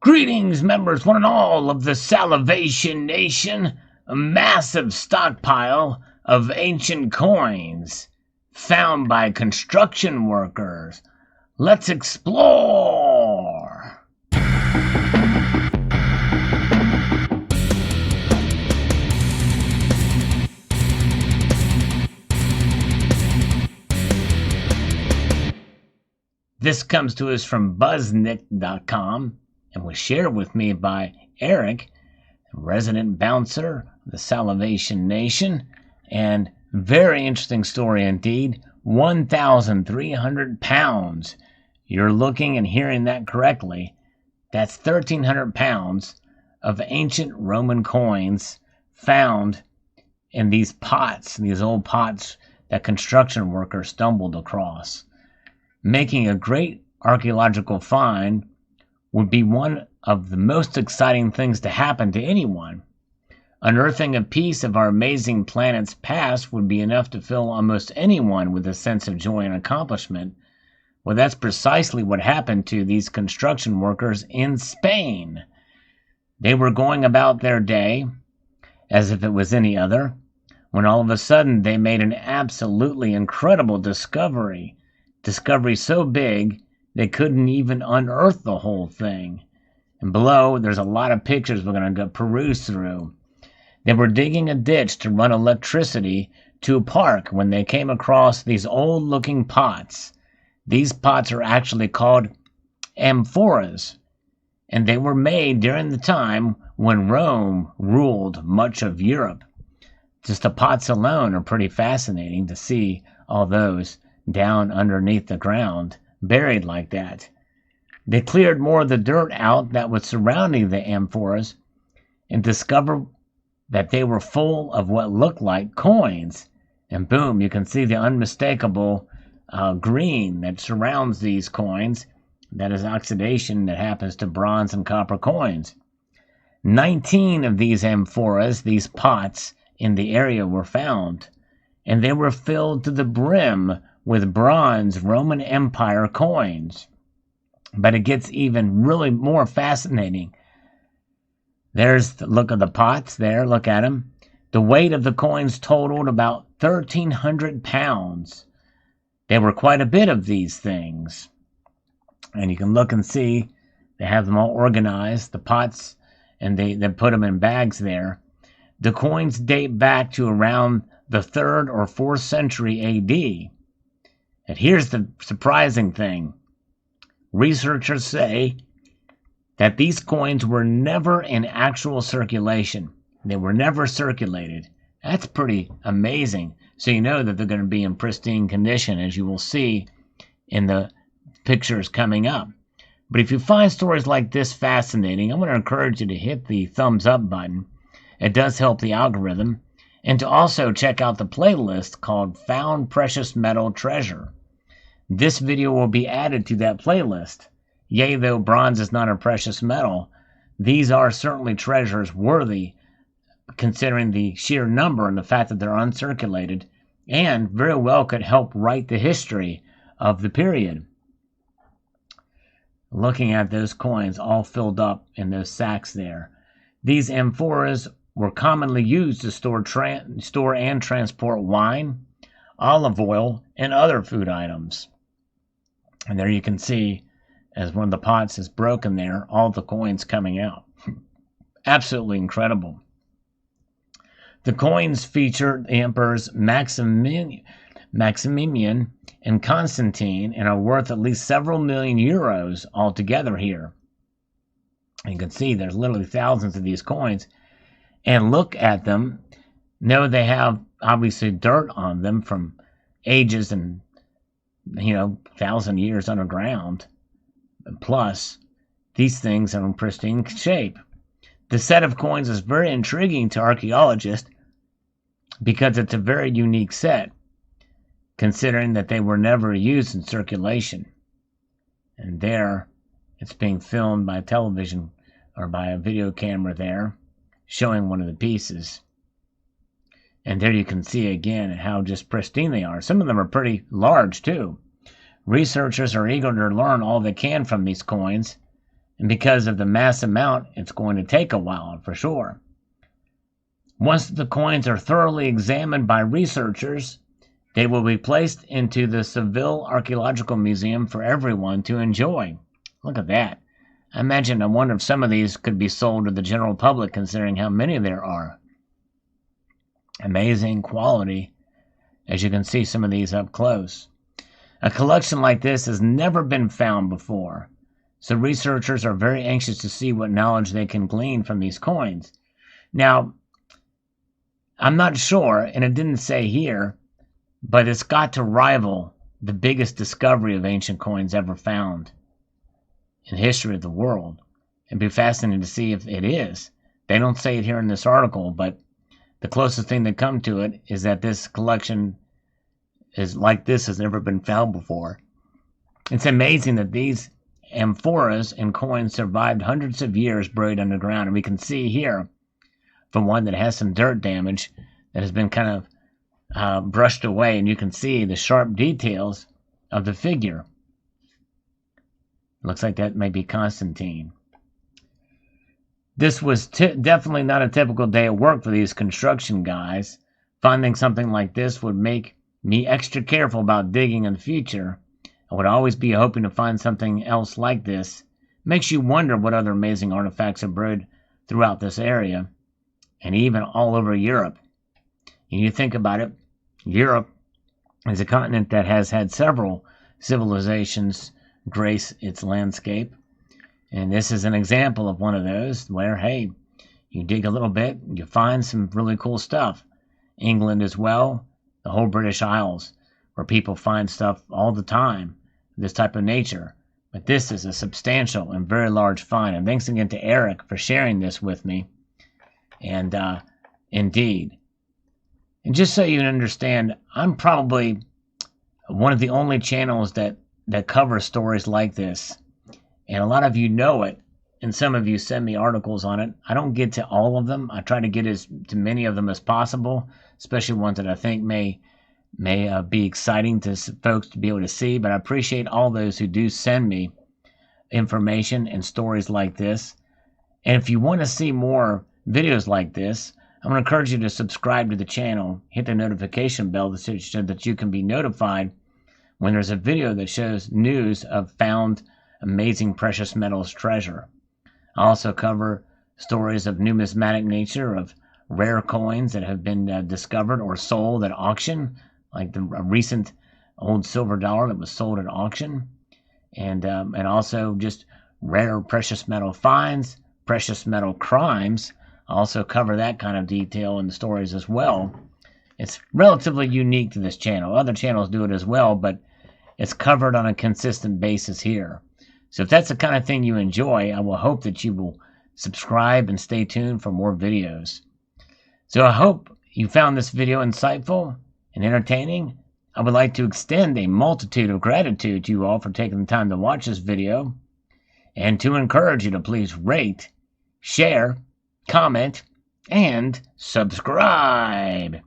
Greetings, members, one and all of the Salivation Nation. A massive stockpile of ancient coins found by construction workers. Let's explore. This comes to us from buzznick.com and was shared with me by Eric, resident bouncer of the Salivation Nation. And very interesting story indeed. 1,300 pounds. You're looking and hearing that correctly. That's 1,300 pounds of ancient Roman coins found in these pots, these old pots that construction workers stumbled across. Making a great archaeological find would be one of the most exciting things to happen to anyone. Unearthing a piece of our amazing planet's past would be enough to fill almost anyone with a sense of joy and accomplishment. Well, that's precisely what happened to these construction workers in Spain. They were going about their day as if it was any other, when all of a sudden they made an absolutely incredible discovery. Discovery so big they couldn't even unearth the whole thing. And below, there's a lot of pictures we're going to go peruse through. They were digging a ditch to run electricity to a park when they came across these old-looking pots. These pots are actually called amphoras, and they were made during the time when Rome ruled much of Europe. Just the pots alone are pretty fascinating to see all those down underneath the ground, buried like that. They cleared more of the dirt out that was surrounding the amphoras and discovered that they were full of what looked like coins. And boom, you can see the unmistakable green that surrounds these coins. That is oxidation that happens to bronze and copper coins. 19 of these amphoras, these pots in the area, were found, and they were filled to the brim with bronze Roman Empire coins. But it gets even really more fascinating. There's the look of the pots there, look at them. The weight of the coins totaled about 1,300 pounds. There were quite a bit of these things. And you can look and see they have them all organized, the pots, and they put them in bags there. The coins date back to around the 3rd or 4th century AD. And here's the surprising thing. Researchers say that these coins were never in actual circulation. They were never circulated. That's pretty amazing. So you know that they're going to be in pristine condition, as you will see in the pictures coming up. But if you find stories like this fascinating, I'm going to encourage you to hit the thumbs up button. It does help the algorithm. And to also check out the playlist called Found Precious Metal Treasure. This video will be added to that playlist. Yea, though bronze is not a precious metal, these are certainly treasures worthy, considering the sheer number and the fact that they're uncirculated, and very well could help write the history of the period. Looking at those coins all filled up in those sacks there. These amphoras were commonly used to store and transport wine, olive oil, and other food items. And there you can see, as one of the pots is broken there, all the coins coming out. Absolutely incredible. The coins feature the emperors Maximian and Constantine and are worth at least several million euros altogether here. And you can see there's literally thousands of these coins. And look at them. Know they have obviously dirt on them from ages and 1,000 years underground. Plus, these things are in pristine shape. The set of coins is very intriguing to archaeologists because it's a very unique set, considering that they were never used in circulation. And there, it's being filmed by television or by a video camera there, showing one of the pieces. And there you can see again how just pristine they are. Some of them are pretty large too. Researchers are eager to learn all they can from these coins And because of the mass amount, it's going to take a while for sure. Once the coins are thoroughly examined by researchers, they will be placed into the Seville Archaeological Museum for everyone to enjoy. Look at that. I wonder if some of these could be sold to the general public considering how many there are. Amazing quality, as you can see some of these up close. A collection like this has never been found before, so researchers are very anxious to see what knowledge they can glean from these coins. Now, I'm not sure, and it didn't say here, but it's got to rival the biggest discovery of ancient coins ever found in the history of the world. It'd be fascinating to see if it is. They don't say it here in this article, but the closest thing they come to it is that this collection is like this has never been found before. It's amazing that these amphoras and coins survived hundreds of years buried underground. And we can see here from one that has some dirt damage that has been kind of brushed away, and you can see the sharp details of the figure. Looks like that may be Constantine. This was definitely not a typical day at work for these construction guys. Finding something like this would make me extra careful about digging in the future. I would always be hoping to find something else like this. Makes you wonder what other amazing artifacts are buried throughout this area, and even all over Europe. And you think about it, Europe is a continent that has had several civilizations grace its landscape. And this is an example of one of those where, hey, you dig a little bit, you find some really cool stuff. England as well, the whole British Isles, where people find stuff all the time, this type of nature. But this is a substantial and very large find. And thanks again to Eric for sharing this with me. And indeed. And just so you understand, I'm probably one of the only channels that cover stories like this. And a lot of you know it, and some of you send me articles on it. I don't get to all of them. I try to get to many of them as possible, especially ones that I think may be exciting to folks to be able to see. But I appreciate all those who do send me information and stories like this. And if you want to see more videos like this, I'm going to encourage you to subscribe to the channel, hit the notification bell so that you can be notified when there's a video that shows news of found amazing precious metals treasure. I also cover stories of numismatic nature, of rare coins that have been discovered or sold at auction, like a recent old silver dollar that was sold at auction, and also just rare precious metal finds, precious metal crimes. I also cover that kind of detail in the stories as well. It's relatively unique to this channel. Other channels do it as well, but it's covered on a consistent basis here. So if that's the kind of thing you enjoy, I will hope that you will subscribe and stay tuned for more videos. So I hope you found this video insightful and entertaining. I would like to extend a multitude of gratitude to you all for taking the time to watch this video, and to encourage you to please rate, share, comment, and subscribe.